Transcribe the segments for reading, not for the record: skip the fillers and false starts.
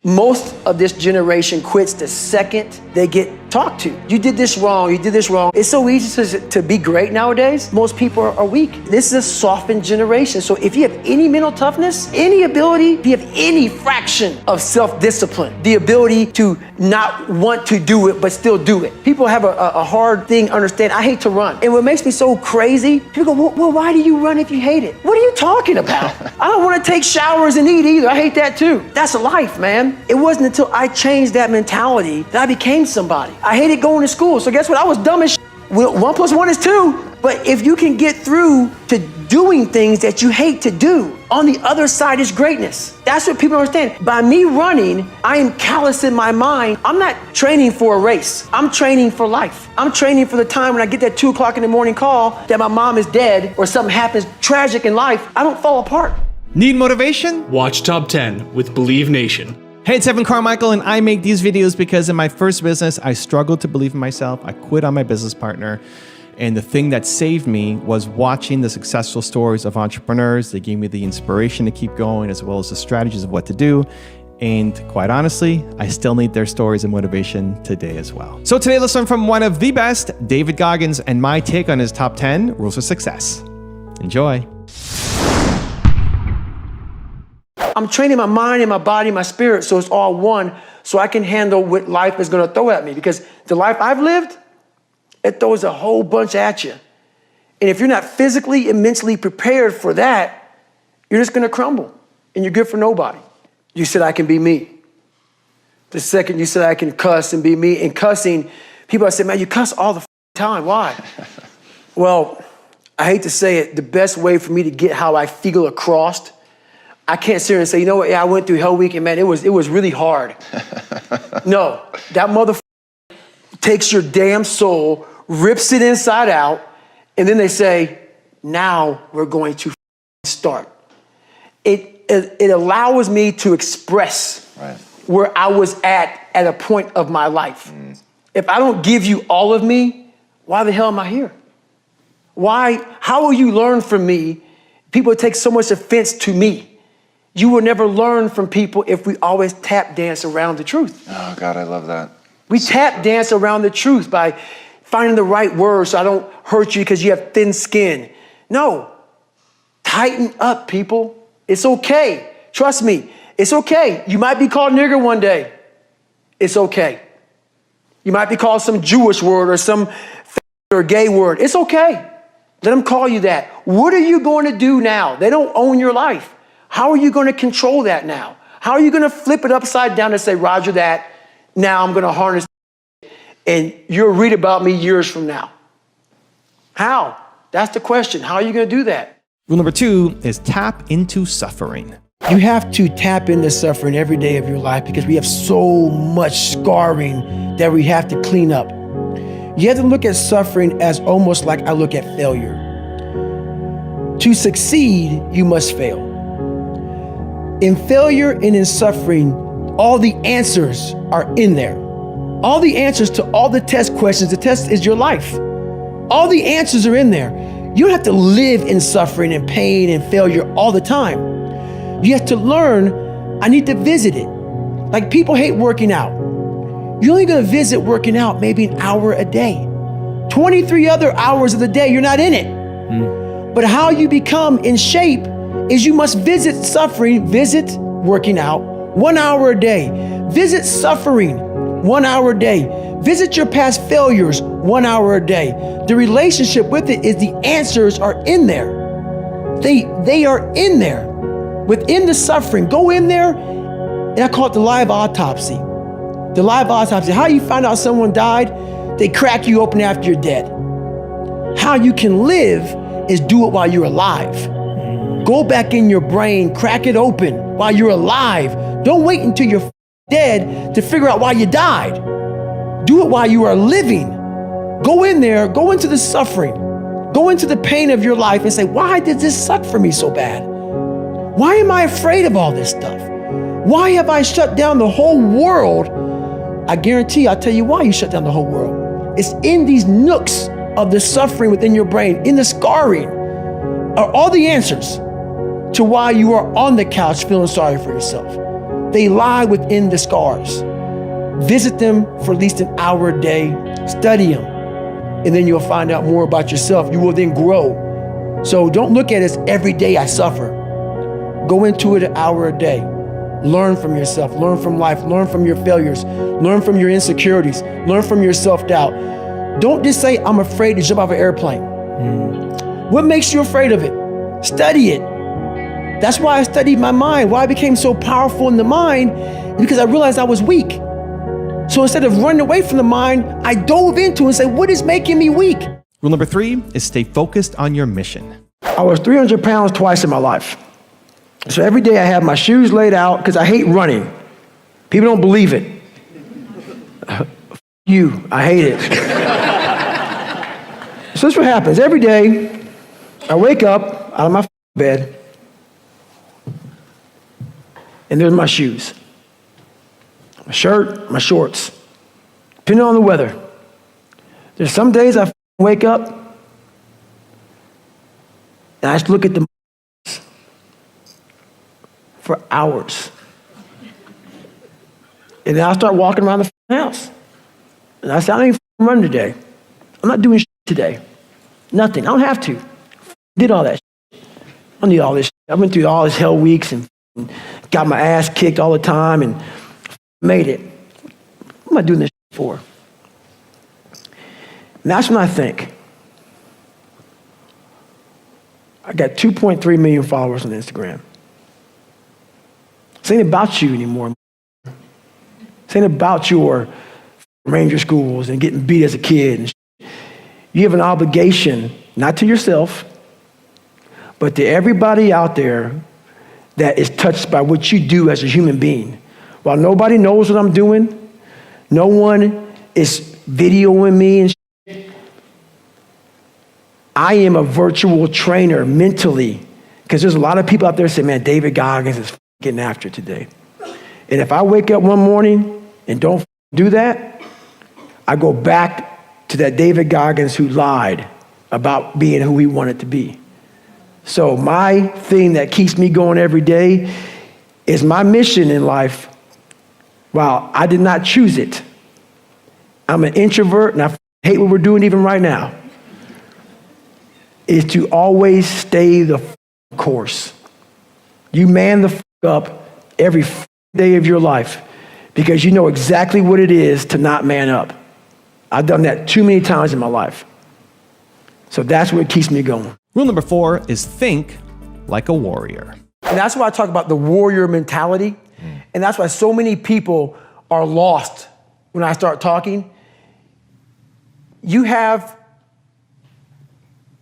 Most of this generation quits the second they get talked to. You did this wrong, you did this wrong. It's so easy to be great nowadays. Most people are weak. This is a softened generation. So if you have any mental toughness, any ability, if you have any fraction of self-discipline, the ability to not want to do it but still do it. People have a hard thing to understand. I hate to run. And what makes me so crazy, people go, well, why do you run if you hate it? What are you talking about? I don't want to take showers and eat either. I hate that too. That's a life, man. It wasn't until I changed that mentality that I became somebody. I hated going to school, so guess what? I was dumb as shit. 1 + 1 is 2. But if you can get through to doing things that you hate to do, on the other side is greatness. That's what people understand. By me running, I am callous in my mind. I'm not training for a race. I'm training for life. I'm training for the time when I get that 2 o'clock in the morning call that my mom is dead or something happens tragic in life. I don't fall apart. Need motivation? Watch Top 10 with Believe Nation. Hey, it's Evan Carmichael, and I make these videos because in my first business, I struggled to believe in myself. I quit on my business partner. And the thing that saved me was watching the successful stories of entrepreneurs. They gave me the inspiration to keep going, as well as the strategies of what to do. And quite honestly, I still need their stories and motivation today as well. So today, let's learn from one of the best, David Goggins, and my take on his top 10 rules of success. Enjoy. I'm training my mind and my body and my spirit so it's all one, so I can handle what life is going to throw at me. Because the life I've lived, it throws a whole bunch at you. And if you're not physically and mentally prepared for that, you're just going to crumble and you're good for nobody. You said I can be me. The second you said I can cuss and be me, and cussing, people say, man, you cuss all the time. Why? Well, I hate to say it, the best way for me to get how I feel across, I can't sit here and say, you know what, yeah, I went through Hell Week and man, it was really hard. No, that motherfucker takes your damn soul, rips it inside out, and then they say, now we're going to start. It allows me to express where I was at a point of my life. If I don't give you all of me, why the hell am I here? Why? How will you learn from me? People take so much offense to me. You will never learn from people if we always tap dance around the truth. Oh God, I love that. We tap dance around the truth by finding the right words so I don't hurt you because you have thin skin. No, tighten up, people. It's okay. Trust me, it's okay. You might be called nigger one day. It's okay. You might be called some Jewish word or some or gay word. It's okay. Let them call you that. What are you going to do now? They don't own your life. How are you going to control that now? How are you going to flip it upside down and say, Roger that, now I'm going to harness and you'll read about me years from now? How? That's the question. How are you going to do that? Rule number 2 is tap into suffering. You have to tap into suffering every day of your life because we have so much scarring that we have to clean up. You have to look at suffering as almost like I look at failure. To succeed, you must fail. In failure and in suffering, all the answers are in there. All the answers to all the test questions. The test is your life. All the answers are in there. You don't have to live in suffering and pain and failure all the time. You have to learn, I need to visit it. Like people hate working out. You're only gonna visit working out maybe an hour a day. 23 other hours of the day, you're not in it. But how you become in shape is you must visit suffering, visit working out 1 hour a day. Visit suffering 1 hour a day. Visit your past failures 1 hour a day. The relationship with it is the answers are in there. They are in there. Within the suffering, go in there, and I call it the live autopsy. The live autopsy. How you find out someone died? They crack you open after you're dead. How you can live is do it while you're alive. Go back in your brain, crack it open while you're alive. Don't wait until you're dead to figure out why you died. Do it while you are living. Go in there, go into the suffering, go into the pain of your life and say, why did this suck for me so bad? Why am I afraid of all this stuff? Why have I shut down the whole world? I guarantee I'll tell you why you shut down the whole world. It's in these nooks of the suffering within your brain, in the scarring, are all the answers to why you are on the couch feeling sorry for yourself. They lie within the scars. Visit them for at least an hour a day. Study them. And then you'll find out more about yourself. You will then grow. So don't look at it as every day I suffer. Go into it an hour a day. Learn from yourself, learn from life, learn from your failures, learn from your insecurities, learn from your self-doubt. Don't just say, I'm afraid to jump off an airplane. What makes you afraid of it? Study it. That's why I studied my mind. Why I became so powerful in the mind, because I realized I was weak. So instead of running away from the mind, I dove into it and said, what is making me weak? Rule number 3 is stay focused on your mission. I was 300 pounds twice in my life. So every day I have my shoes laid out because I hate running. People don't believe it. You, I hate it. So this is what happens. Every day I wake up out of my bed and there's my shoes. My shirt, my shorts, depending on the weather. There's some days I wake up and I just look at them for hours. And then I'll start walking around the house. And I say, I ain't running today. I'm not doing shit today. Nothing. I don't have to. Did all that shit. I don't need all this shit. I went through all this hell weeks and got my ass kicked all the time and made it. What am I doing this for? And that's when I think. I got 2.3 million followers on Instagram. This ain't about you anymore. This ain't about your ranger schools and getting beat as a kid. And you have an obligation, not to yourself, but to everybody out there that is touched by what you do as a human being. While nobody knows what I'm doing, no one is videoing me and shit, I am a virtual trainer mentally, because there's a lot of people out there say, man, David Goggins is getting after it today. And if I wake up one morning and don't do that, I go back to that David Goggins who lied about being who he wanted to be. So my thing that keeps me going every day is my mission in life. Wow, I did not choose it. I'm an introvert and I hate what we're doing even right now. Is to always stay the course. You man the up every day of your life because you know exactly what it is to not man up. I've done that too many times in my life. So that's what keeps me going. Rule number 4 is think like a warrior. And that's why I talk about the warrior mentality. And that's why so many people are lost when I start talking. You have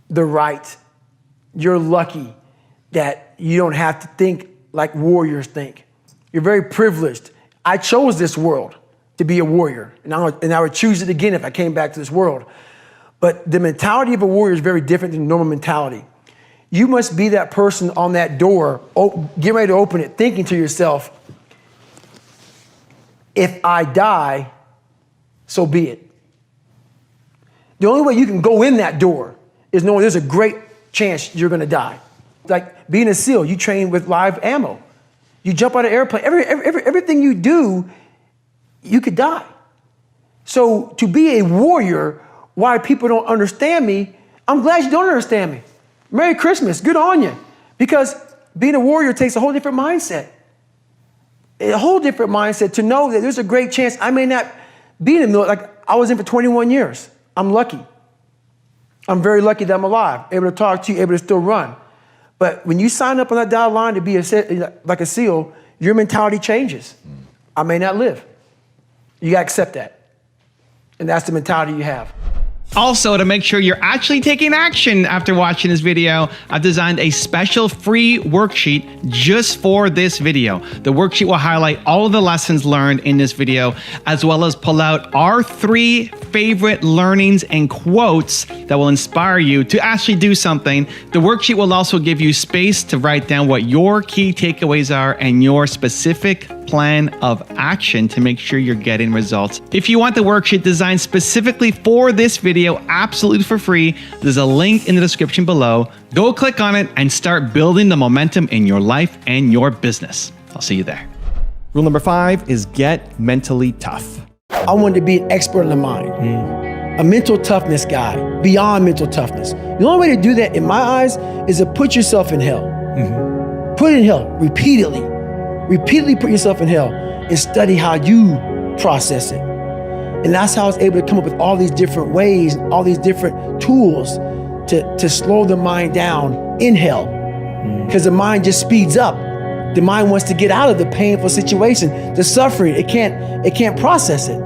the right. You're lucky that you don't have to think like warriors think. You're very privileged. I chose this world to be a warrior, and I would choose it again if I came back to this world. But the mentality of a warrior is very different than normal mentality. You must be that person on that door, get ready to open it, thinking to yourself, if I die, so be it. The only way you can go in that door is knowing there's a great chance you're gonna die. Like being a SEAL, you train with live ammo. You jump out of an airplane, everything you do, you could die. So to be a warrior, why people don't understand me, I'm glad you don't understand me. Merry Christmas, good on you. Because being a warrior takes a whole different mindset. A whole different mindset to know that there's a great chance I may not be in the military. Like I was in for 21 years. I'm lucky. I'm very lucky that I'm alive, able to talk to you, able to still run. But when you sign up on that dotted line to be like a SEAL, your mentality changes. I may not live. You gotta accept that. And that's the mentality you have. Also, to make sure you're actually taking action after watching this video, I've designed a special free worksheet just for this video. The worksheet will highlight all of the lessons learned in this video, as well as pull out our 3 favorite learnings and quotes that will inspire you to actually do something. The worksheet will also give you space to write down what your key takeaways are and your specific plan of action to make sure you're getting results. If you want the worksheet designed specifically for this video, absolutely for free, there's a link in the description below. Go click on it and start building the momentum in your life and your business. I'll see you there. Rule number 5 is get mentally tough. I wanted to be an expert in the mind, a mental toughness guy, beyond mental toughness. The only way to do that, in my eyes, is to put yourself in hell. Put it in hell repeatedly. Repeatedly put yourself in hell and study how you process it. And that's how I was able to come up with all these different ways, all these different tools to slow the mind down in hell. Because the mind just speeds up. The mind wants to get out of the painful situation, the suffering. It can't process it.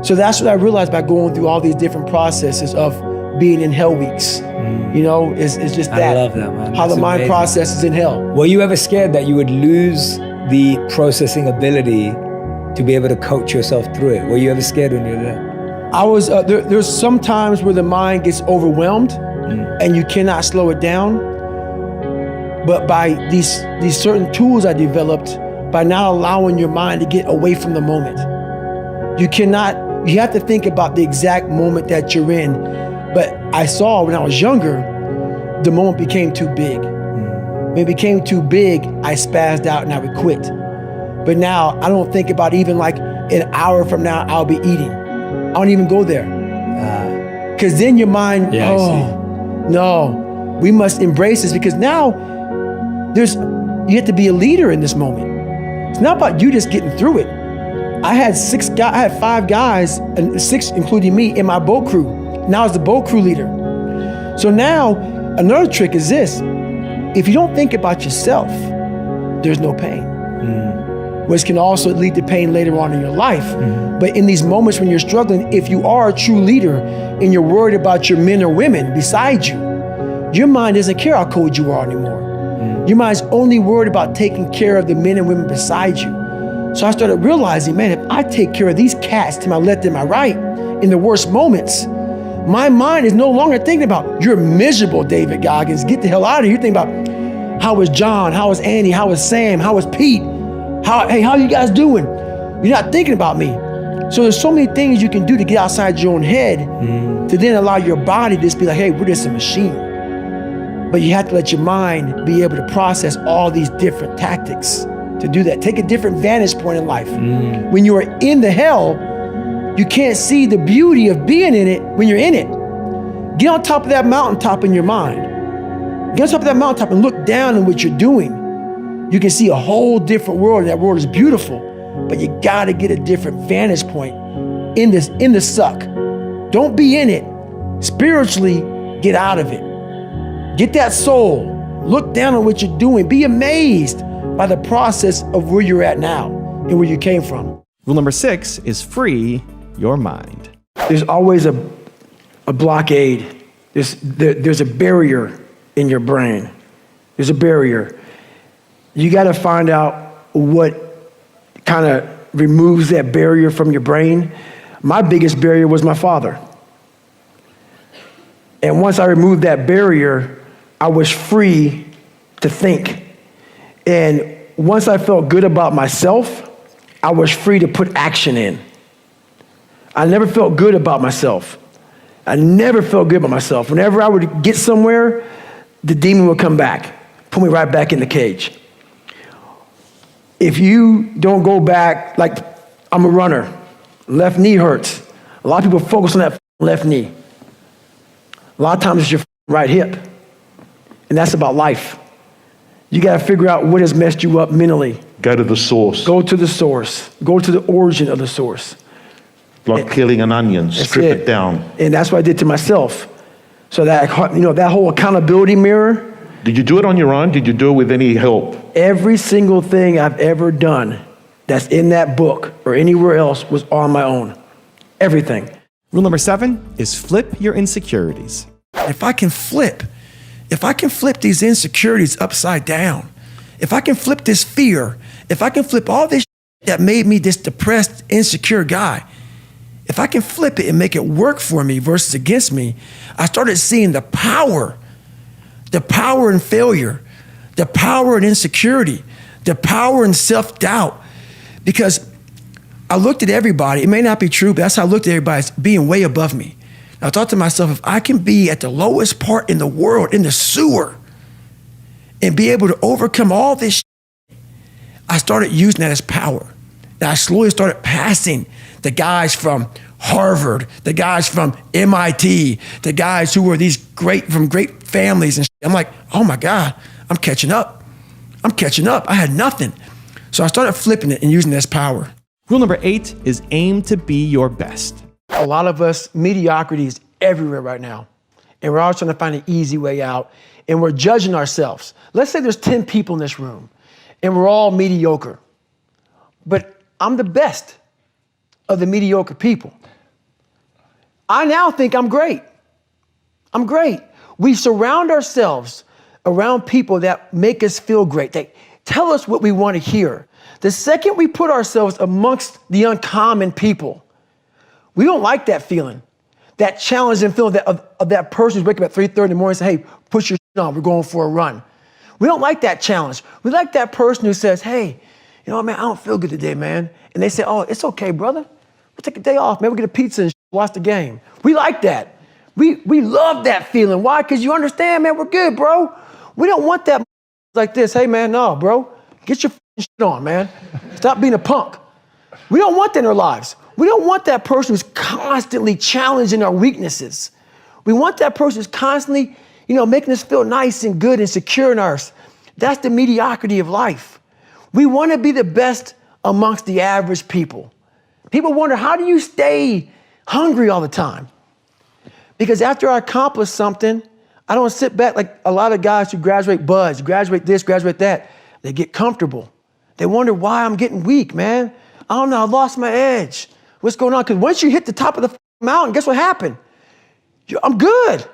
So that's what I realized by going through all these different processes of being in hell weeks. You know, it's just that. I love that, man. How That's the mind amazing. processes in hell. Were you ever scared that you would lose the processing ability to be able to coach yourself through it? Were you ever scared when you were there? I was, there's some times where the mind gets overwhelmed and you cannot slow it down. But by these certain tools I developed, by not allowing your mind to get away from the moment. You have to think about the exact moment that you're in. But I saw when I was younger, the moment became too big. When it became too big, I spazzed out and I would quit. But now I don't think about even like an hour from now, I'll be eating. I don't even go there. Because then your mind, no, we must embrace this because now you have to be a leader in this moment. It's not about you just getting through it. I had 5 guys, and 6 including me, in my boat crew. Now I was the boat crew leader. So now another trick is this. If you don't think about yourself, there's no pain. Which can also lead to pain later on in your life. But in these moments when you're struggling, if you are a true leader and you're worried about your men or women beside you, your mind doesn't care how cold you are anymore. Your mind's only worried about taking care of the men and women beside you. So I started realizing, man, if I take care of these cats to my left and my right in the worst moments, my mind is no longer thinking about, you're miserable, David Goggins, get the hell out of here. You're thinking about, how was John? How was Andy? How was Sam? How was Pete? How you guys doing? You're not thinking about me. So there's so many things you can do to get outside your own head to then allow your body to just be like, hey, we're just a machine. But you have to let your mind be able to process all these different tactics to do that. Take a different vantage point in life. When you are in the hell, you can't see the beauty of being in it when you're in it. Get on top of that mountaintop in your mind. Get on top of that mountaintop and look down on what you're doing. You can see a whole different world, and that world is beautiful, but you gotta get a different vantage point in the suck. Don't be in it. Spiritually, get out of it. Get that soul. Look down on what you're doing. Be amazed by the process of where you're at now and where you came from. Rule number 6 is free your mind. There's always a blockade. There's a barrier in your brain. There's a barrier. You got to find out what kind of removes that barrier from your brain. My biggest barrier was my father. And once I removed that barrier, I was free to think. And once I felt good about myself, I was free to put action in. I never felt good about myself. I never felt good about myself. Whenever I would get somewhere, the demon would come back, put me right back in the cage. If you don't go back, like I'm a runner, left knee hurts. A lot of people focus on that left knee. A lot of times it's your right hip. And that's about life. You got to figure out what has messed you up mentally. Go to the source. Go to the source. Go to the origin of the source. Like peeling an onion, strip it down. And that's what I did to myself. So that whole accountability mirror. Did you do it on your own? Did you do it with any help? Every single thing I've ever done that's in that book or anywhere else was on my own. Everything. Rule number 7 is flip your insecurities. If I can flip these insecurities upside down, if I can flip this fear, if I can flip all this that made me this depressed, insecure guy, if I can flip it and make it work for me versus against me, I started seeing the power in failure, the power in insecurity, the power in self-doubt. Because I looked at everybody, it may not be true, but that's how I looked at everybody as being way above me. I thought to myself, if I can be at the lowest part in the world, in the sewer, and be able to overcome all this, I started using that as power. And I slowly started passing the guys from Harvard, the guys from MIT, the guys who were from great families. And I'm like, oh my God, I'm catching up. I had nothing. So I started flipping it and using this power. Rule number 8 is aim to be your best. A lot of us, mediocrity is everywhere right now. And we're always trying to find an easy way out. And we're judging ourselves. Let's say there's 10 people in this room and we're all mediocre. But I'm the best of the mediocre people. I now think I'm great. We surround ourselves around people that make us feel great. They tell us what we want to hear. The second we put ourselves amongst the uncommon people, we don't like that feeling, that challenging feeling of that person who's waking up at 3:30 in the morning and say, hey, put your shit on, we're going for a run. We don't like that challenge. We like that person who says, hey, you know what, man, I don't feel good today, man. And they say, oh, it's okay, brother. We'll take a day off, man. We'll get a pizza and watch the game. We like that. We love that feeling. Why? Because you understand, man, we're good, bro. We don't want that like this. Hey, man, no, bro. Get your shit on, man. Stop being a punk. We don't want that in our lives. We don't want that person who's constantly challenging our weaknesses. We want that person who's constantly, making us feel nice and good and secure in ours. That's the mediocrity of life. We want to be the best amongst the average people. People wonder, how do you stay hungry all the time? Because after I accomplish something, I don't sit back like a lot of guys who graduate buds, graduate this, graduate that. They get comfortable. They wonder why I'm getting weak, man. I don't know, I lost my edge. What's going on? Because once you hit the top of the mountain, guess what happened? I'm good.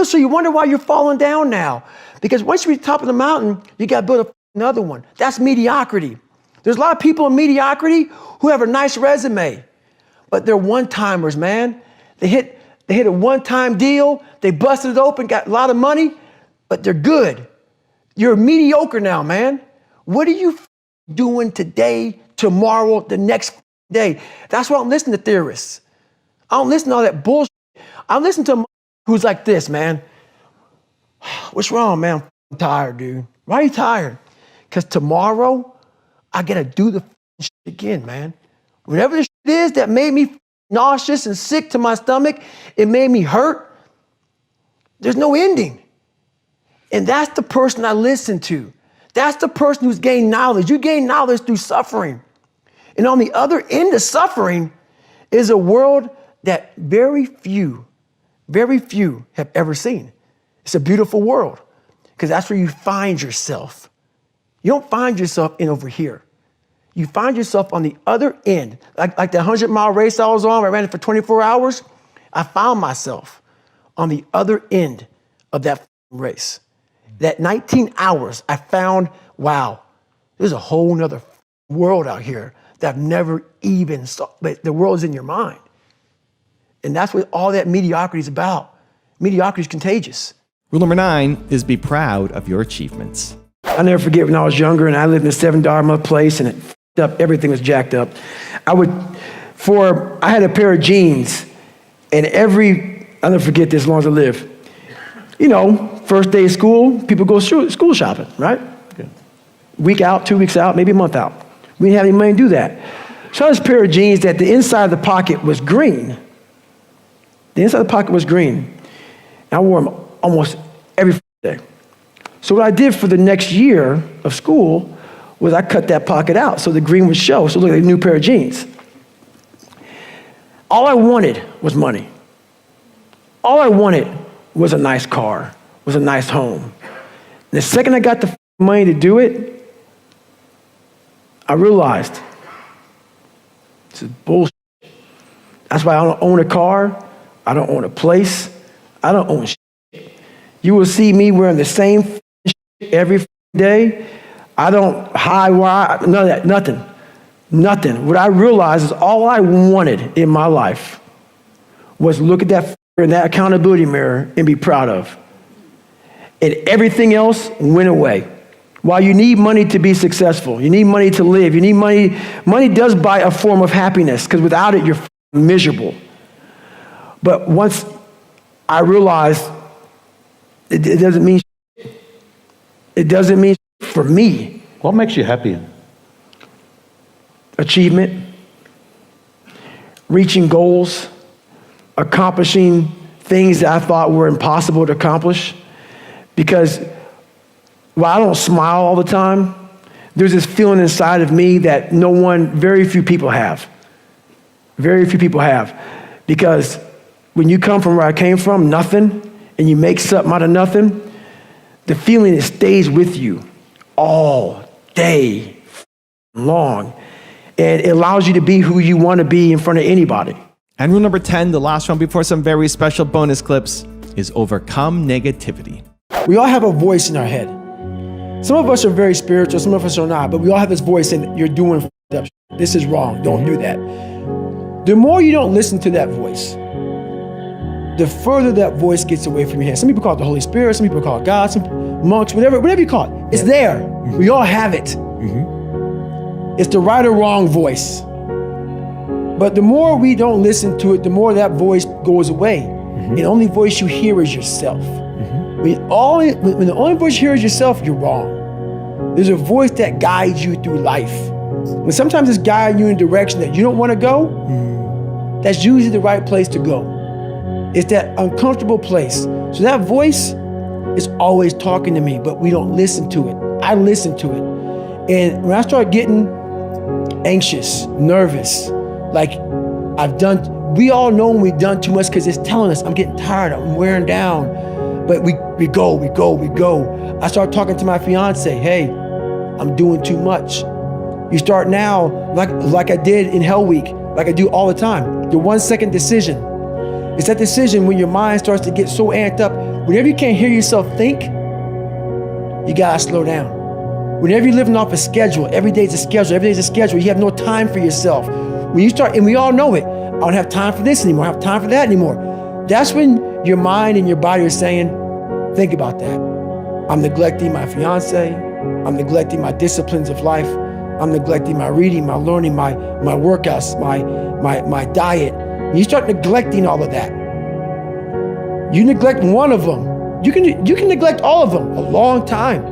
So you wonder why you're falling down now. Because once you reach the top of the mountain, you got to build another one. That's mediocrity. There's a lot of people in mediocrity who have a nice resume, but they're one-timers, man. They hit a one-time deal, they busted it open, got a lot of money, but they're good. You're mediocre now, man. What are you doing today, tomorrow, the next day? That's why I don't listen to theorists. I don't listen to all that bullshit. I listen to a who's like this, man. What's wrong, man? I'm tired, dude. Why are you tired? Because tomorrow, I got to do the shit again, man. Whatever the shit is that made me nauseous and sick to my stomach, it made me hurt. There's no ending. And that's the person I listen to. That's the person who's gained knowledge. You gain knowledge through suffering. And on the other end of suffering is a world that very few have ever seen. It's a beautiful world because that's where you find yourself. You don't find yourself in over here. You find yourself on the other end. Like the 100-mile race I was on, I ran it for 24 hours. I found myself on the other end of that race. That 19 hours, I found, wow, there's a whole nother world out here that I've never even saw, but the world is in your mind. And that's what all that mediocrity is about. Mediocrity is contagious. Rule number 9 is be proud of your achievements. I'll never forget when I was younger and I lived in a $7 a month place and it f***ed up, everything was jacked up. I had a pair of jeans and I'll never forget this as long as I live. First day of school, people go school shopping, right? Week out, 2 weeks out, maybe a month out. We didn't have any money to do that. So I had this pair of jeans that the inside of the pocket was green. The inside of the pocket was green. And I wore them almost every day. So what I did for the next year of school was I cut that pocket out so the green would show, so it looked like a new pair of jeans. All I wanted was money. All I wanted was a nice car, was a nice home. And the second I got the money to do it, I realized this is bullshit. That's why I don't own a car. I don't own a place. I don't own shit. You will see me wearing the same shit every day. I don't hide none of that, nothing. What I realized is all I wanted in my life was look at that in that accountability mirror and be proud of. And everything else went away. While you need money to be successful, you need money to live, you need money. Money does buy a form of happiness because without it, you're miserable. But once I realized it doesn't mean shit. It doesn't mean shit for me. What makes you happy? achievement, reaching goals, accomplishing things that I thought were impossible to accomplish. Because while I don't smile all the time, there's this feeling inside of me that very few people have. Very few people have. Because when you come from where I came from, nothing, and you make something out of nothing, the feeling, it stays with you all day long. And it allows you to be who you want to be in front of anybody. And rule number 10, the last one before some very special bonus clips, is overcome negativity. We all have a voice in our head. Some of us are very spiritual, some of us are not, but we all have this voice saying, you're doing f***ed up shit. This is wrong, don't do that. The more you don't listen to that voice, the further that voice gets away from your head. Some people call it the Holy Spirit, some people call it God, some monks, whatever you call it. It's there. We all have it. It's the right or wrong voice. But the more we don't listen to it, the more that voice goes away. And the only voice you hear is yourself. When the only voice you hear is yourself, you're wrong. There's a voice that guides you through life. When sometimes it's guiding you in a direction that you don't want to go, that's usually the right place to go. It's that uncomfortable place. So that voice is always talking to me, but we don't listen to it. I listen to it. And when I start getting anxious, nervous, like we all know when we've done too much because it's telling us, I'm getting tired, I'm wearing down. But we go. I start talking to my fiance, hey, I'm doing too much. You start now, like I did in Hell Week, like I do all the time, the 1 second decision. It's that decision when your mind starts to get so amped up, whenever you can't hear yourself think, you gotta slow down. Whenever you're living off a schedule, every day's a schedule, you have no time for yourself. When you start, and we all know it, I don't have time for this anymore, I don't have time for that anymore. That's when your mind and your body are saying, think about that. I'm neglecting my fiance, I'm neglecting my disciplines of life, I'm neglecting my reading, my learning, my workouts, my diet. When you start neglecting all of that, you neglect one of them, you can neglect all of them a long time.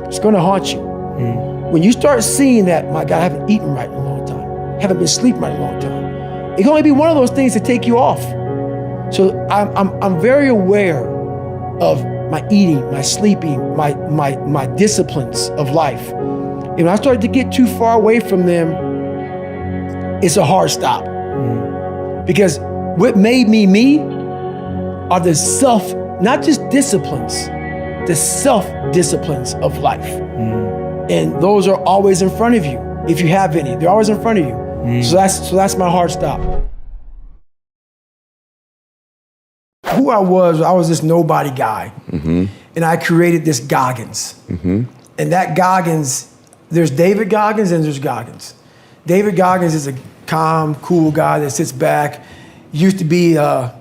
It's gonna haunt you. When you start seeing that, my God, I haven't eaten right in a long time, haven't been sleeping right in a long time, it can only be one of those things to take you off. So I'm very aware of my eating, my sleeping, my disciplines of life. And when I started to get too far away from them, it's a hard stop. Because what made me are the not just disciplines, the self-disciplines of life. And those are always in front of you. If you have any, they're always in front of you. So that's my hard stop. Who I was this nobody guy. And I created this Goggins. And that Goggins, there's David Goggins and there's Goggins. David Goggins is a calm, cool guy that sits back. Used to be a,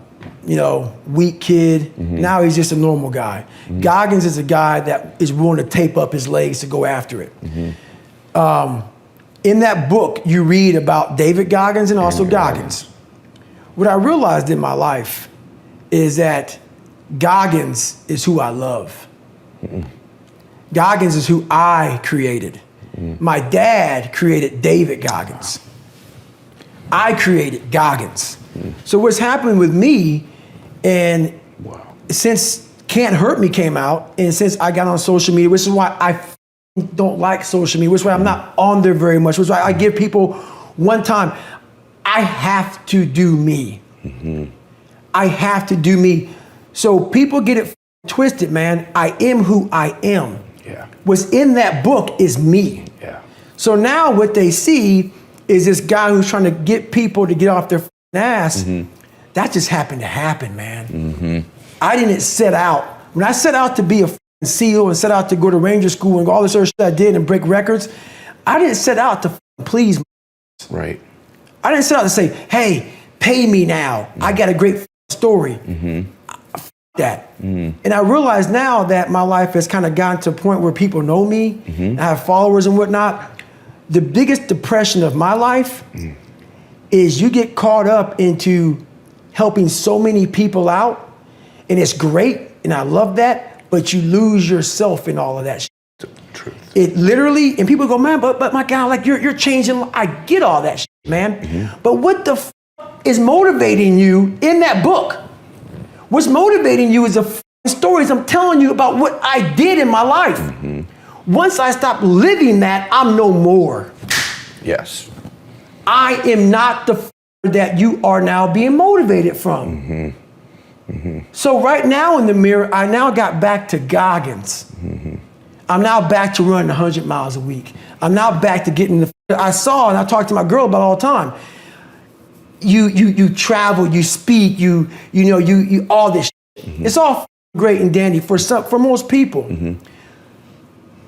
weak kid. Now he's just a normal guy. Goggins is a guy that is willing to tape up his legs to go after it. In that book, you read about David Goggins and also Goggins. What I realized in my life is that Goggins is who I love. Goggins is who I created. My dad created David Goggins. I created Goggins. So what's happening with me, and since Can't Hurt Me came out, and since I got on social media, which is why I don't like social media, which is why I'm not on there very much, which is why I give people one time, I have to do me. I have to do me. So people get it twisted, man. I am who I am. What's in that book is me. So now what they see is this guy who's trying to get people to get off their ass. That just happened to happen, man. I didn't set out. When I set out to be a SEAL and set out to go to Ranger School and all this other shit I did and break records, I didn't set out to please. Right. I didn't set out to say, hey, pay me now. I got a great story. That. And I realize now that my life has kind of gotten to a point where people know me, I have followers and whatnot. The biggest depression of my life is you get caught up into helping so many people out, and it's great, and I love that, but you lose yourself in all of that shit. It literally, and people go, man, but my God, like you're changing. I get all that shit, man. But what the is motivating you in that book? What's motivating you is the stories I'm telling you about what I did in my life. Once I stop living that, I'm no more. Yes. I am not the that you are now being motivated from. So right now in the mirror, I now got back to Goggins. I'm now back to running 100 miles a week. I'm now back to getting the I saw, and I talk to my girl about all the time. You travel, you speak, you all this shit. It's all great and dandy for most people.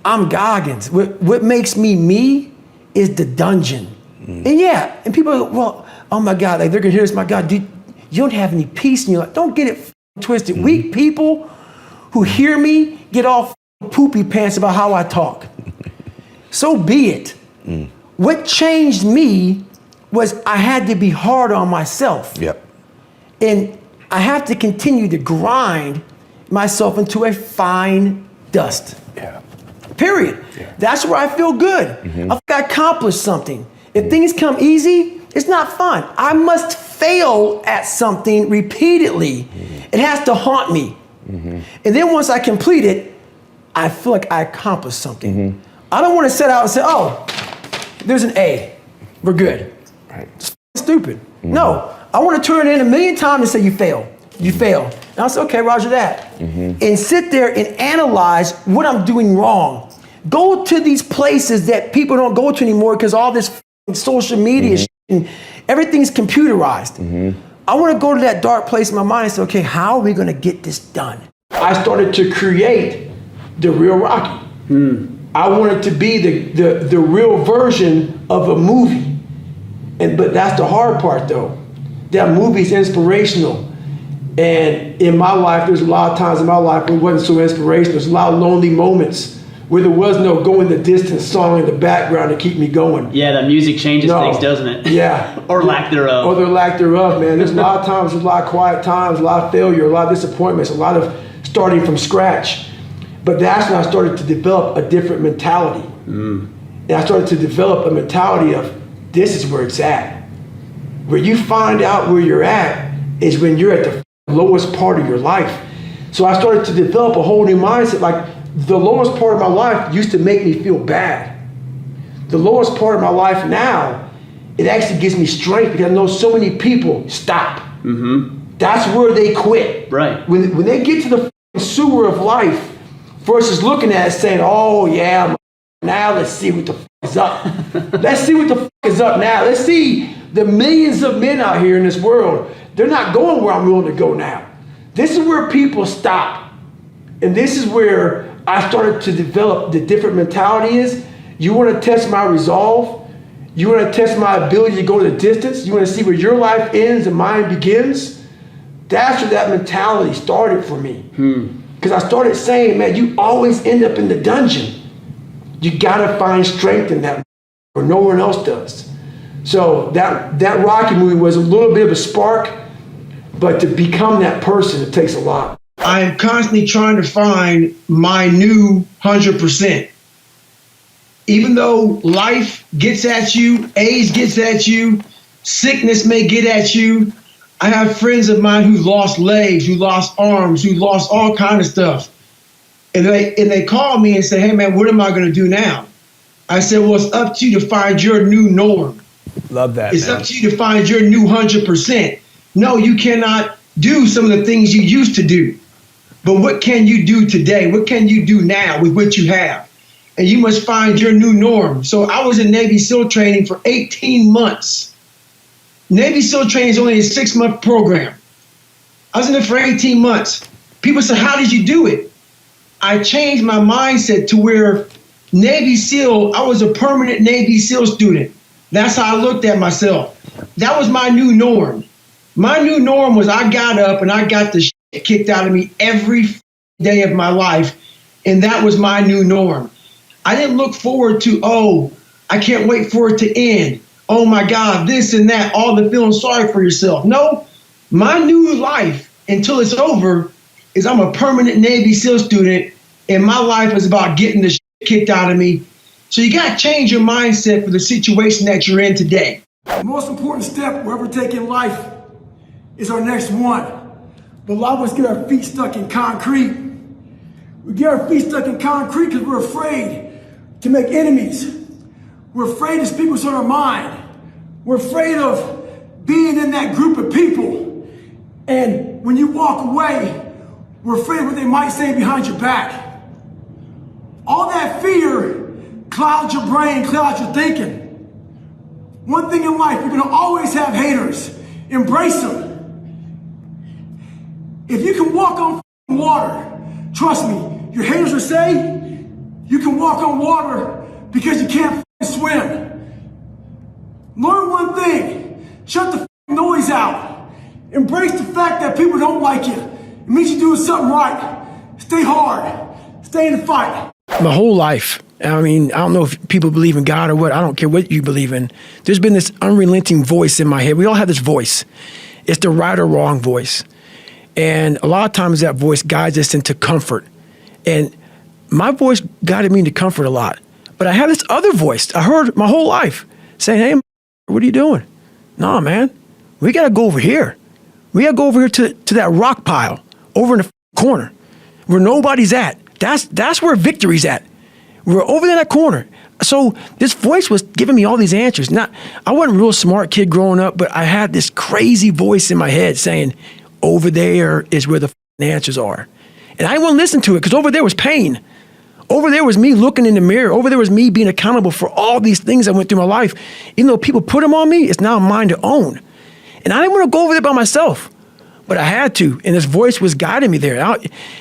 I'm Goggins. What makes me is the dungeon. And yeah, and people are, well, oh my God, like they're gonna hear this, my God, you don't have any peace in your life. Don't get it twisted. Weak people who hear me get all poopy pants about how I talk. So be it. What changed me was I had to be hard on myself. Yep. And I have to continue to grind myself into a fine dust. Yeah. Period. Yeah. That's where I feel good. I accomplished something. If things come easy, it's not fun. I must fail at something repeatedly. It has to haunt me. And then once I complete it, I feel like I accomplished something. I don't want to set out and say, oh, there's an A. We're good. Right. It's stupid. No, I want to turn it in 1,000,000 times and say you fail. You fail. And I'll say, okay, roger that. And sit there and analyze what I'm doing wrong. Go to these places that people don't go to anymore because all this social media shit and everything's computerized. I want to go to that dark place in my mind and say, okay, how are we going to get this done? I started to create the real Rocky. I wanted to be the real version of a movie. But that's the hard part though. That movie's inspirational. And in my life, there's a lot of times in my life where it wasn't so inspirational. There's a lot of lonely moments where there was no going the distance song in the background to keep me going. Yeah, that music changes things, doesn't it? Yeah. Or lack thereof. Or the lack thereof, man. There's a lot of times, there's a lot of quiet times, a lot of failure, a lot of disappointments, a lot of starting from scratch. But that's when I started to develop a different mentality. And I started to develop a mentality of, this is where it's at. Where you find out where you're at is when you're at the lowest part of your life. So I started to develop a whole new mindset. Like the lowest part of my life used to make me feel bad. The lowest part of my life now, it actually gives me strength because I know so many people stop. That's where they quit. Right. When they get to the sewer of life versus looking at it saying, oh yeah, now let's see what the is up. Let's see what the is up now. Let's see the millions of men out here in this world. They're not going where I'm willing to go now. This is where people stop. And this is where I started to develop the different mentality is. You want to test my resolve? You want to test my ability to go the distance? You want to see where your life ends and mine begins? That's where that mentality started for me. Because I started saying, man, you always end up in the dungeon. You gotta find strength in that, or no one else does. So that Rocky movie was a little bit of a spark, but to become that person, it takes a lot. I'm constantly trying to find my new 100%. Even though life gets at you, age gets at you, sickness may get at you. I have friends of mine who lost legs, who lost arms, who lost all kind of stuff. And they call me and say, hey man, what am I gonna do now? I said, well, it's up to you to find your new norm. Love that. It's up to you to find your new 100%. No, you cannot do some of the things you used to do. But what can you do today? What can you do now with what you have? And you must find your new norm. So I was in Navy SEAL training for 18 months. Navy SEAL training is only a 6-month program. I was in it for 18 months. People said, how did you do it? I changed my mindset to where Navy SEAL, I was a permanent Navy SEAL student. That's how I looked at myself. That was my new norm. My new norm was I got up and I got the shit kicked out of me every day of my life. And that was my new norm. I didn't look forward to, oh, I can't wait for it to end. Oh my God, this and that, all the feeling sorry for yourself. No, my new life until it's over is I'm a permanent Navy SEAL student and my life is about getting the shit kicked out of me. So you got to change your mindset for the situation that you're in today. The most important step we're ever taking in life is our next one. But a lot of us get our feet stuck in concrete. We get our feet stuck in concrete because we're afraid to make enemies. We're afraid to speak what's on our mind. We're afraid of being in that group of people. And when you walk away, we're afraid of what they might say behind your back. All that fear clouds your brain, clouds your thinking. One thing in life, you're gonna always have haters. Embrace them. If you can walk on water, trust me, your haters will say you can walk on water because you can't swim. Learn one thing, shut the noise out. Embrace the fact that people don't like you. It means you're doing something right. Stay hard, stay in the fight. My whole life, I mean, I don't know if people believe in God or what, I don't care what you believe in. There's been this unrelenting voice in my head. We all have this voice. It's the right or wrong voice. And a lot of times that voice guides us into comfort. And my voice guided me into comfort a lot. But I had this other voice I heard my whole life saying, hey, what are you doing? Nah, man, we got to go over here. We got to go over here to that rock pile over in the corner where nobody's at. That's where victory's at. We're over in that corner. So this voice was giving me all these answers. I wasn't a real smart kid growing up, but I had this crazy voice in my head saying, over there is where the answers are. And I wouldn't listen to it because over there was pain. Over there was me looking in the mirror. Over there was me being accountable for all these things I went through my life. Even though people put them on me, it's now mine to own. And I didn't want to go over there by myself, but I had to. And this voice was guiding me there.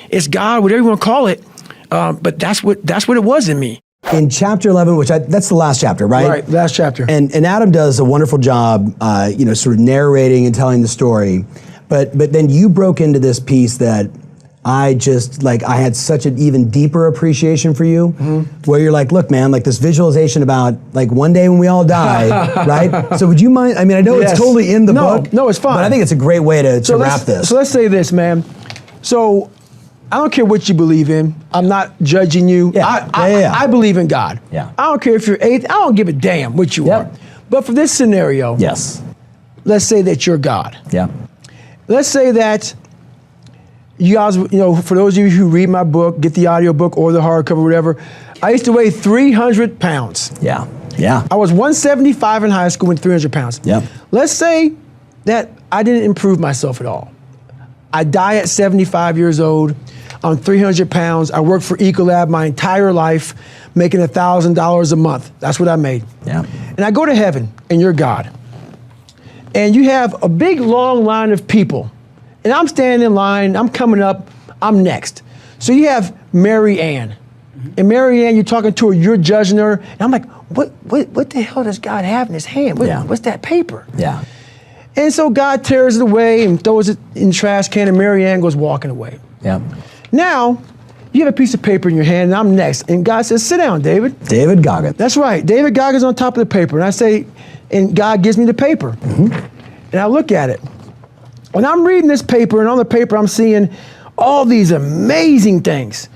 It's God, whatever you want to call it. But that's what it was in me. In chapter 11, that's the last chapter, right? Right, last chapter. And Adam does a wonderful job, sort of narrating and telling the story. But then you broke into this piece that I had such an even deeper appreciation for you, where you're like, look, man, like this visualization about like one day when we all die, right? So would you mind, I mean, I know it's totally in the book. No, it's fine. But I think it's a great way to wrap this. So let's say this, man. So I don't care what you believe in. I'm not judging you. I believe in God. Yeah. I don't care if you're atheist. I don't give a damn what you are. But for this scenario, yes, let's say that you're God. Yeah. Let's say that you guys, for those of you who read my book, get the audio book or the hardcover, whatever, I used to weigh 300 pounds. Yeah. Yeah. I was 175 in high school and 300 pounds. Yeah. Let's say that I didn't improve myself at all. I die at 75 years old. I'm 300 pounds. I worked for Ecolab my entire life, making $1,000 a month. That's what I made. Yeah. And I go to heaven, and you're God. And you have a big, long line of people. And I'm standing in line. I'm coming up. I'm next. So you have Mary Ann. And Mary Ann, you're talking to her. You're judging her. And I'm like, what the hell does God have in his hand? What's that paper? Yeah. And so God tears it away and throws it in the trash can, and Mary Ann goes walking away. Yeah. Now, you have a piece of paper in your hand, and I'm next. And God says, sit down, David. David Goggins. That's right. David Goggins on top of the paper. And I say, and God gives me the paper. And I look at it. And I'm reading this paper, and on the paper I'm seeing all these amazing things.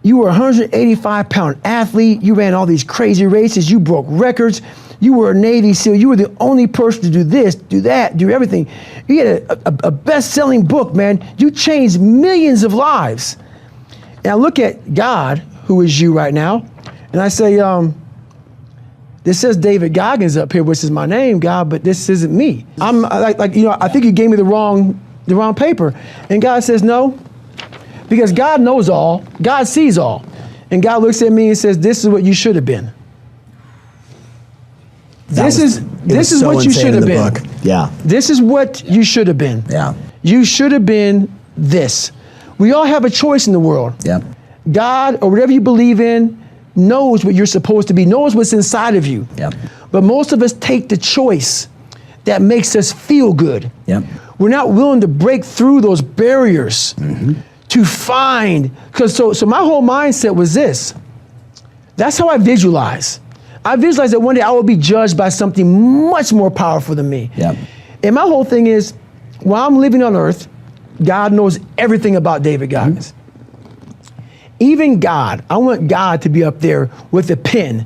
You were a 185-pound athlete. You ran all these crazy races. You broke records. You were a Navy SEAL. You were the only person to do this, do that, do everything. You had a best-selling book, man. You changed millions of lives. And I look at God, who is you right now, and I say, this says David Goggins up here, which is my name, God, but this isn't me. I'm I think you gave me the wrong paper. And God says, no, because God knows all, God sees all. And God looks at me and says, this is what you should have been. This is what you should have been. Book. Yeah. This is what you should have been. Yeah. You should have been this. We all have a choice in the world. Yeah. God, or whatever you believe in, knows what you're supposed to be, knows what's inside of you. Yeah. But most of us take the choice that makes us feel good. Yeah. We're not willing to break through those barriers to find, so my whole mindset was this. That's how I visualize. I visualize that one day I will be judged by something much more powerful than me. Yeah. And my whole thing is, while I'm living on earth, God knows everything about David Goggins. Even God, I want God to be up there with a pen,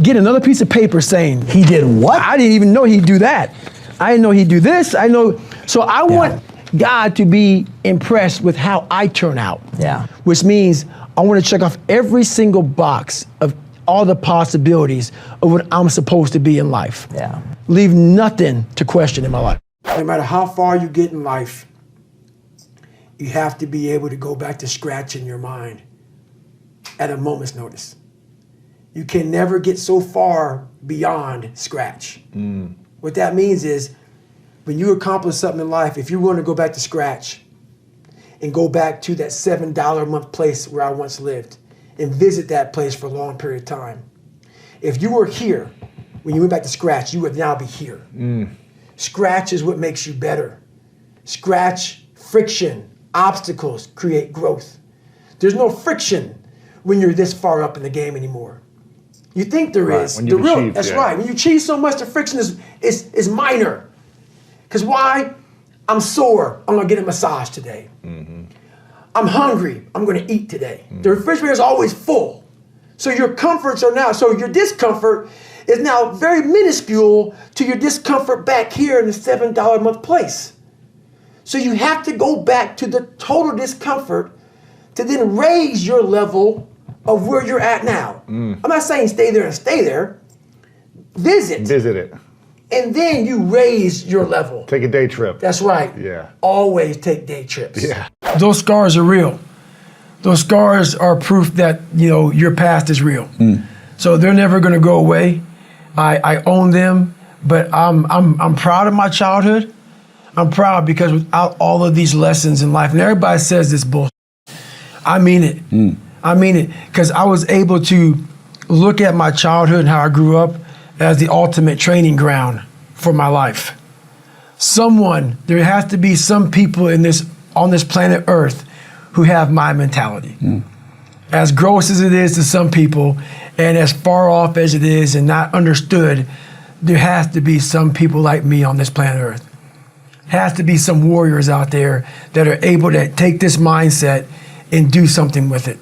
get another piece of paper saying, He did what? I didn't even know he'd do that. I didn't know he'd do this. So I want God to be impressed with how I turn out. Yeah. Which means I want to check off every single box of all the possibilities of what I'm supposed to be in life. Yeah. Leave nothing to question in my life. No matter how far you get in life, you have to be able to go back to scratch in your mind at a moment's notice. You can never get so far beyond scratch. What that means is when you accomplish something in life, if you want to go back to scratch and go back to that $7 a month place where I once lived and visit that place for a long period of time, if you were here when you went back to scratch, you would now be here. Scratch is what makes you better. Scratch, friction, obstacles create growth. There's no friction when you're this far up in the game anymore. You think there is. When you've achieved, that's right. When you achieve so much, the friction is minor. Because why? I'm sore, I'm gonna get a massage today. I'm hungry, I'm gonna eat today. The refrigerator is always full. So your comforts are now, so your discomfort is now very minuscule to your discomfort back here in the $7 a month place. So you have to go back to the total discomfort to then raise your level of where you're at now. I'm not saying stay there and stay there. Visit it. and then you raise your level. Take a day trip. That's right. Yeah. Always take day trips. Yeah. Those scars are real. Those scars are proof that, your past is real. So they're never gonna go away. I own them, but I'm proud of my childhood. I'm proud because without all of these lessons in life, and everybody says this bullshit, I mean it. I mean it, because I was able to look at my childhood and how I grew up as the ultimate training ground for my life. There has to be some people on this planet Earth who have my mentality. As gross as it is to some people, and as far off as it is and not understood, there has to be some people like me on this planet Earth. Has to be some warriors out there that are able to take this mindset and do something with it.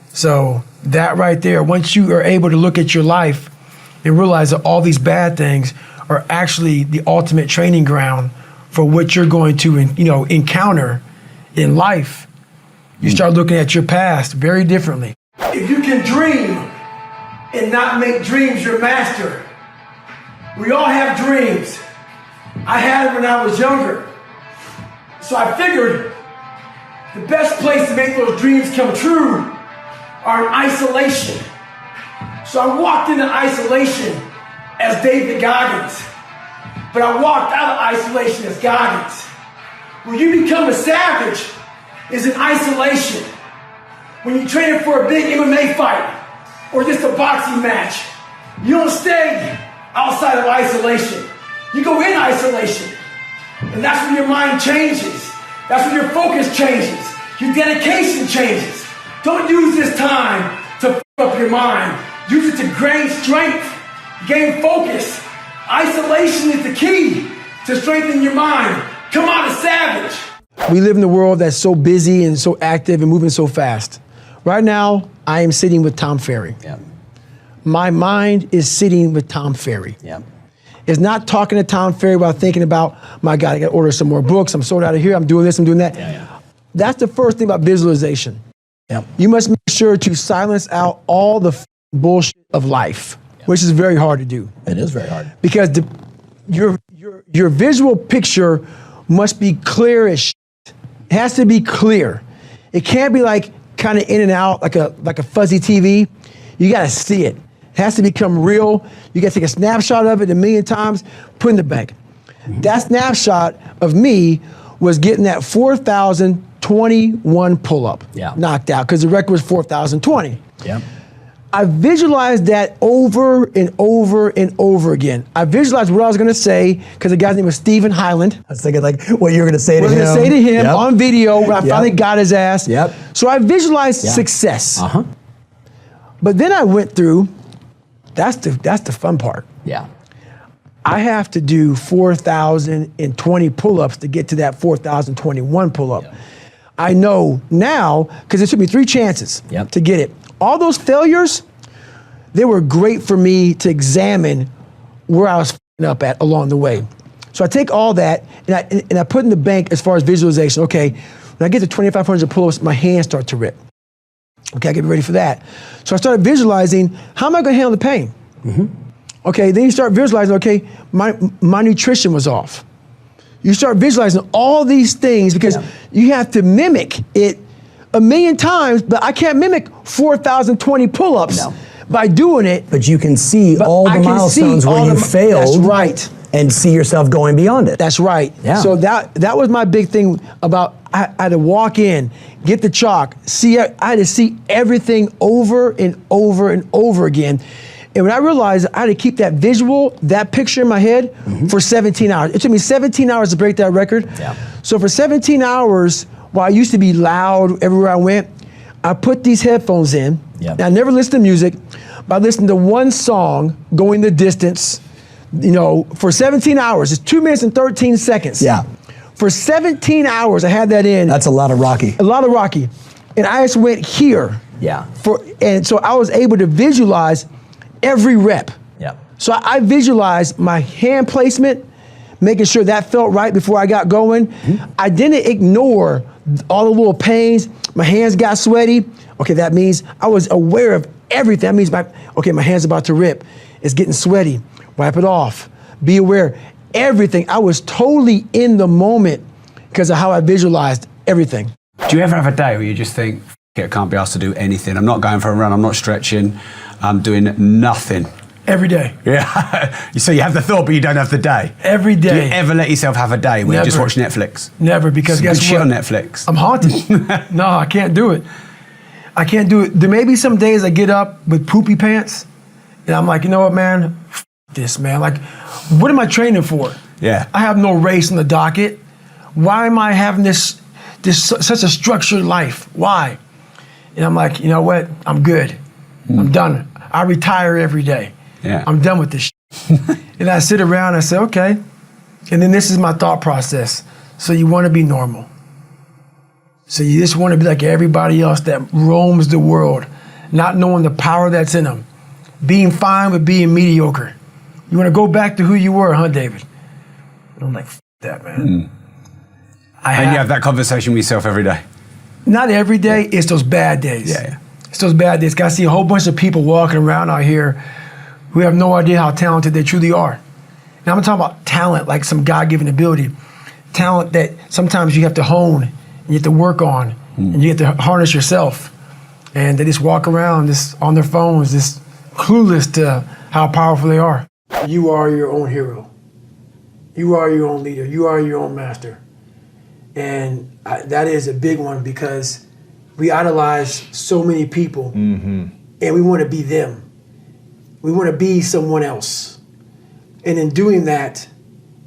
So that right there, once you are able to look at your life and realize that all these bad things are actually the ultimate training ground for what you're going to encounter in life, you start looking at your past very differently. If you can dream and not make dreams your master, we all have dreams. I had them when I was younger. So I figured the best place to make those dreams come true are in isolation. So I walked into isolation as David Goggins, but I walked out of isolation as Goggins. When you become a savage is in isolation. When you're training for a big MMA fight or just a boxing match, you don't stay outside of isolation. You go in isolation, and that's when your mind changes. That's when your focus changes. Your dedication changes. Don't use this time to f up your mind. Use it to gain strength, gain focus. Isolation is the key to strengthen your mind. Come out as savage. We live in a world that's so busy and so active and moving so fast. Right now, I am sitting with Tom Ferry. Yeah. My mind is sitting with Tom Ferry. Yeah. It's not talking to Tom Ferry while thinking about, my God, I gotta order some more books, I'm sold out of here, I'm doing this, I'm doing that. That's the first thing about visualization. Yeah. You must make sure to silence out all the bullshit of life, which is very hard to do. It is very hard. Because your visual picture must be clear as shit. It has to be clear. It can't be like kind of in and out, like a fuzzy TV. You gotta see it. It has to become real. You gotta take a snapshot of it a million times, put in the bank. That snapshot of me was getting that 4,021 pull-up knocked out, because the record was 4,020. Yeah. I visualized that over and over and over again. I visualized what I was gonna say, because the guy's name was Stephen Highland. I was thinking like what you were gonna say to him. I was gonna say to him on video when I finally got his ass. Yep. So I visualized success. But then I went through, that's the fun part. Yeah. I have to do 4,020 pull-ups to get to that 4,021 pull-up. I know now, because it took me 3 chances to get it. All those failures, they were great for me to examine where I was f***ing up at along the way. So I take all that and I put in the bank as far as visualization. Okay, when I get to 2,500 pull-ups, my hands start to rip. Okay, I get ready for that. So I started visualizing, how am I gonna handle the pain? Okay, then you start visualizing, okay, my nutrition was off. You start visualizing all these things because you have to mimic it 1,000,000 times, but I can't mimic 4,020 pull-ups by doing it. But you can see all the milestones where you failed. That's right. And see yourself going beyond it. That's right. Yeah. So that was my big thing about, I had to walk in, get the chalk, I had to see everything over and over and over again. And when I realized I had to keep that visual, that picture in my head for 17 hours. It took me 17 hours to break that record. So for 17 hours, while I used to be loud everywhere I went, I put these headphones in. And I never listened to music, but I listened to one song, Going the Distance, you know, for 17 hours. It's 2 minutes and 13 seconds. For 17 hours, I had that in. That's a lot of Rocky. A lot of Rocky. And I just went here. And so I was able to visualize every rep. So I visualized my hand placement, making sure that felt right before I got going. I didn't ignore all the little pains. My hands got sweaty. Okay, that means I was aware of everything. That means my hand's about to rip. It's getting sweaty. Wipe it off. Be aware. Everything. I was totally in the moment because of how I visualized everything. Do you ever have a day where you just think, I can't be asked to do anything. I'm not going for a run. I'm not stretching. I'm doing nothing. Every day. Yeah. So you have the thought, but you don't have the day. Every day. Do you ever let yourself have a day where you just watch Netflix? Never, because guess what? Shit on Netflix. I'm haunted. No, I can't do it. I can't do it. There may be some days I get up with poopy pants, and I'm like, you know what, man? This, man. Like, what am I training for? I have no race on the docket. Why am I having this such a structured life? Why? And I'm like, you know what? I'm good. I'm done. I retire every day. I'm done with this shit. And I sit around and I say, okay. And then this is my thought process. So you want to be normal. So you just want to be like everybody else that roams the world, not knowing the power that's in them. Being fine with being mediocre. You want to go back to who you were, huh, David? And I'm like, F that, man. And you have that conversation with yourself every day? Not every day. It's those bad days. It's those bad days. I see a whole bunch of people walking around out here who have no idea how talented they truly are. Now I'm talking about talent, like some God-given ability. Talent that sometimes you have to hone, and you have to work on, and you have to harness yourself. And they just walk around just on their phones, just clueless to how powerful they are. You are your own hero. You are your own leader. You are your own master. And that is a big one because we idolize so many people and we want to be them. We want to be someone else. And in doing that,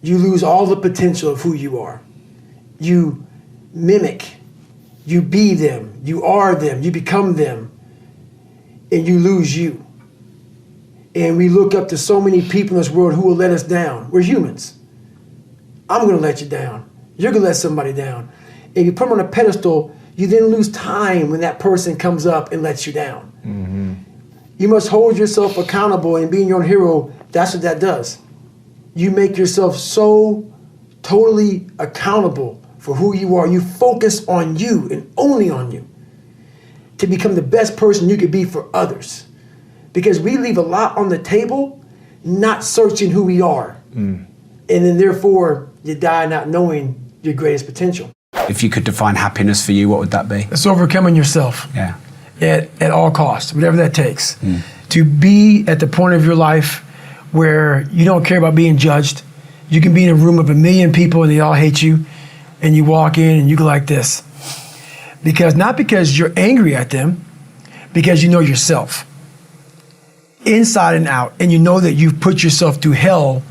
you lose all the potential of who you are. You mimic, you be them, you are them, you become them, and you lose you. And we look up to so many people in this world who will let us down. We're humans. I'm going to let you down. You're going to let somebody down. And you put them on a pedestal, you then lose time when that person comes up and lets you down. You must hold yourself accountable, and being your own hero, that's what that does. You make yourself so totally accountable for who you are. You focus on you and only on you to become the best person you could be for others. Because we leave a lot on the table, not searching who we are. And then therefore, you die not knowing your greatest potential. If you could define happiness for you, what would that be? It's overcoming yourself. At all costs, whatever that takes. To be at the point of your life where you don't care about being judged. You can be in a room of 1,000,000 people and they all hate you, and you walk in and you go like this. Not because you're angry at them, because you know yourself. Inside and out, and you know that you've put yourself through hell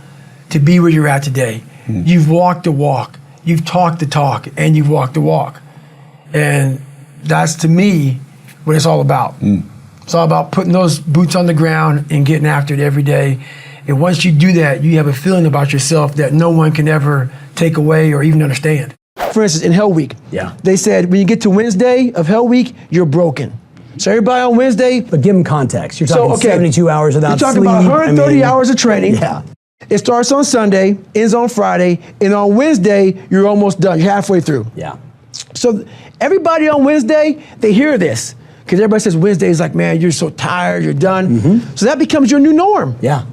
to be where you're at today. You've walked the walk, you've talked the talk, and you've walked the walk. And that's, to me, what it's all about. It's all about putting those boots on the ground and getting after it every day. And once you do that, you have a feeling about yourself that no one can ever take away or even understand. For instance, in Hell Week, Yeah. they said when you get to Wednesday of Hell Week, you're broken. So everybody on Wednesday, But give them context. You're talking 72 hours without you're talking sleep. about 130 hours of training. Yeah. It starts on Sunday, ends on Friday, and on Wednesday, you're almost done. You're halfway through. Yeah. So everybody on Wednesday, they hear this. Because everybody says Wednesday is like, man, you're so tired, you're done. So that becomes your new norm. Yeah.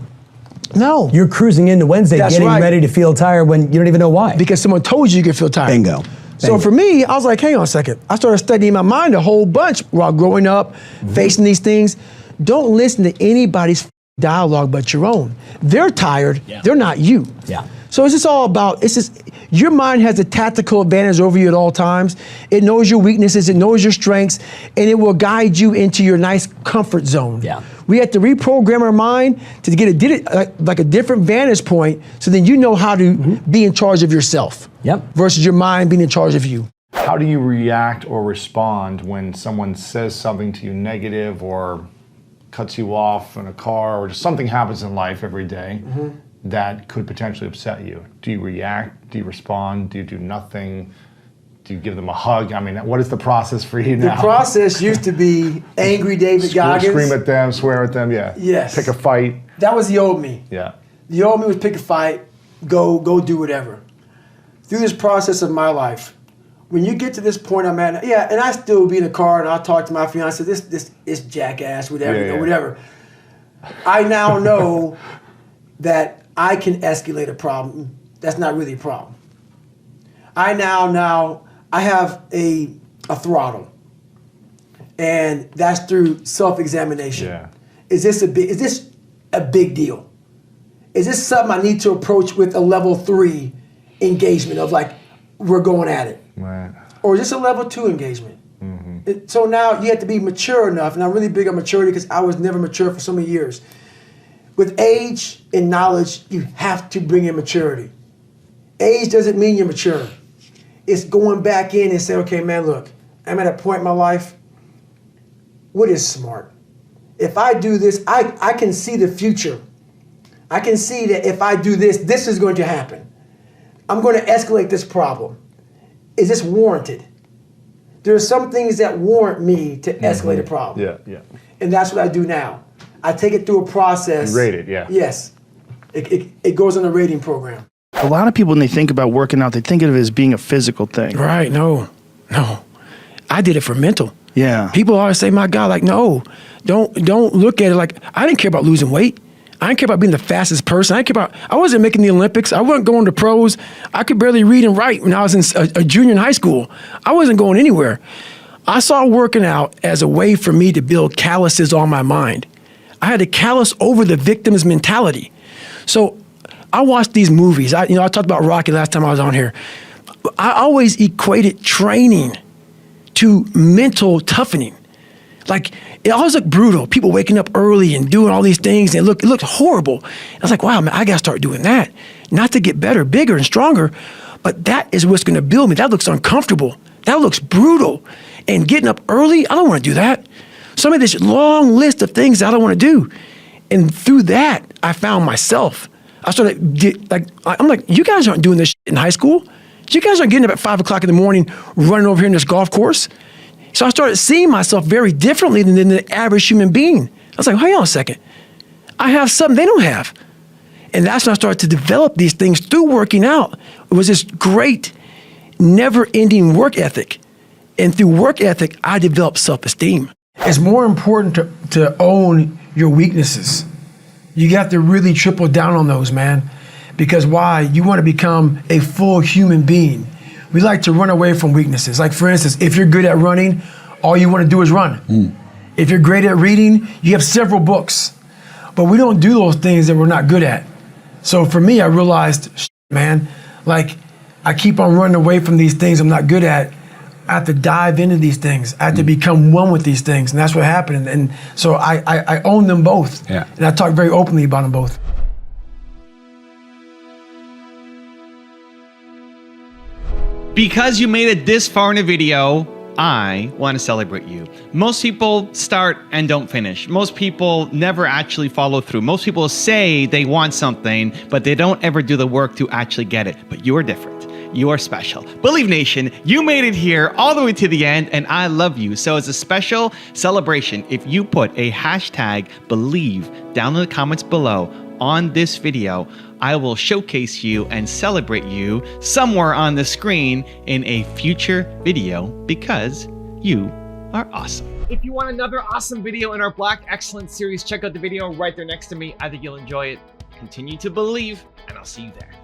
No. You're cruising into Wednesday, That's getting right. ready to feel tired when you don't even know why. Because someone told you could feel tired. Bingo. So for me, I was like, hang on a second. I started studying my mind a whole bunch while growing up, facing these things. Don't listen to anybody's dialogue but your own. They're tired, they're not you. Yeah. So it's just all about, it's just, your mind has a tactical advantage over you at all times. It knows your weaknesses, it knows your strengths, and it will guide you into your nice comfort zone. Yeah. We have to reprogram our mind to get like a different vantage point, so then you know how to be in charge of yourself. Yep. Versus your mind being in charge of you. How do you react or respond when someone says something to you negative or cuts you off in a car, or just something happens in life every day that could potentially upset you? Do you react? Do you respond? Do you do nothing? Do you give them a hug? I mean, what is the process for you now? The process used to be angry David Goggins. Scream at them, swear at them, yeah. Yes. Pick a fight. That was the old me. Yeah. The old me was pick a fight, go do whatever. Through this process of my life, when you get to this point I'm at, and I still be in the car and I'll talk to my fiance, this is jackass, whatever, whatever. I now know that I can escalate a problem. That's not really a problem. I have a throttle, and that's through self-examination. Yeah. Is this a big deal? Is this something I need to approach with a level 3 engagement of like, we're going at it? Right. Or is this a level 2 engagement? So now you have to be mature enough, and I'm really big on maturity because I was never mature for so many years. With age and knowledge, you have to bring in maturity. Age doesn't mean you're mature. It's going back in and saying, okay, man, look, I'm at a point in my life, what is smart? If I do this, I can see the future. I can see that if I do this, this is going to happen. I'm going to escalate this problem. Is this warranted? There are some things that warrant me to escalate a problem. Yeah. And that's what I do now. I take it through a process. You rate it, yeah. Yes. It goes on a rating program. A lot of people, when they think about working out, they think of it as being a physical thing. Right, no. I did it for mental. Yeah. People always say, my God, like, no, don't look at it like, I didn't care about losing weight. I didn't care about being the fastest person. I wasn't making the Olympics. I wasn't going to pros. I could barely read and write when I was in a junior in high school. I wasn't going anywhere. I saw working out as a way for me to build calluses on my mind. I had to callous over the victim's mentality. So I watched these movies. I talked about Rocky last time I was on here. I always equated training to mental toughening. Like, it always looked brutal. People waking up early and doing all these things, and it looked horrible. I was like, wow, man, I gotta start doing that. Not to get better, bigger, and stronger, but that is what's gonna build me. That looks uncomfortable. That looks brutal. And getting up early, I don't wanna do that. So I made this long list of things I don't wanna do. And through that, I found myself. I started, I'm like, you guys aren't doing this shit in high school. You guys aren't getting up at 5 o'clock in the morning, running over here in this golf course. So I started seeing myself very differently than the average human being. I was like, hang on a second. I have something they don't have. And that's when I started to develop these things through working out. It was this great, never-ending work ethic. And through work ethic, I developed self-esteem. It's more important to own your weaknesses. You got to really triple down on those, man. Because why? You want to become a full human being. We like to run away from weaknesses. Like, for instance, if you're good at running, all you want to do is run. If you're great at reading, you have several books. But we don't do those things that we're not good at. So for me, I realized, man, like, I keep on running away from these things I'm not good at. I have to dive into these things. I have to become one with these things. And that's what happened. And so I own them both. Yeah. And I talk very openly about them both. Because you made it this far in a video, I want to celebrate you. Most people start and don't finish. Most people never actually follow through. Most people say they want something, but they don't ever do the work to actually get it. But you're different. you are special. Believe Nation, you made it here all the way to the end, and I love you. So as a special celebration, if you put a hashtag believe down in the comments below on this video, I will showcase you and celebrate you somewhere on the screen in a future video because you are awesome. If you want another awesome video in our Black Excellence series, check out the video right there next to me. I think you'll enjoy it. Continue to believe, and I'll see you there.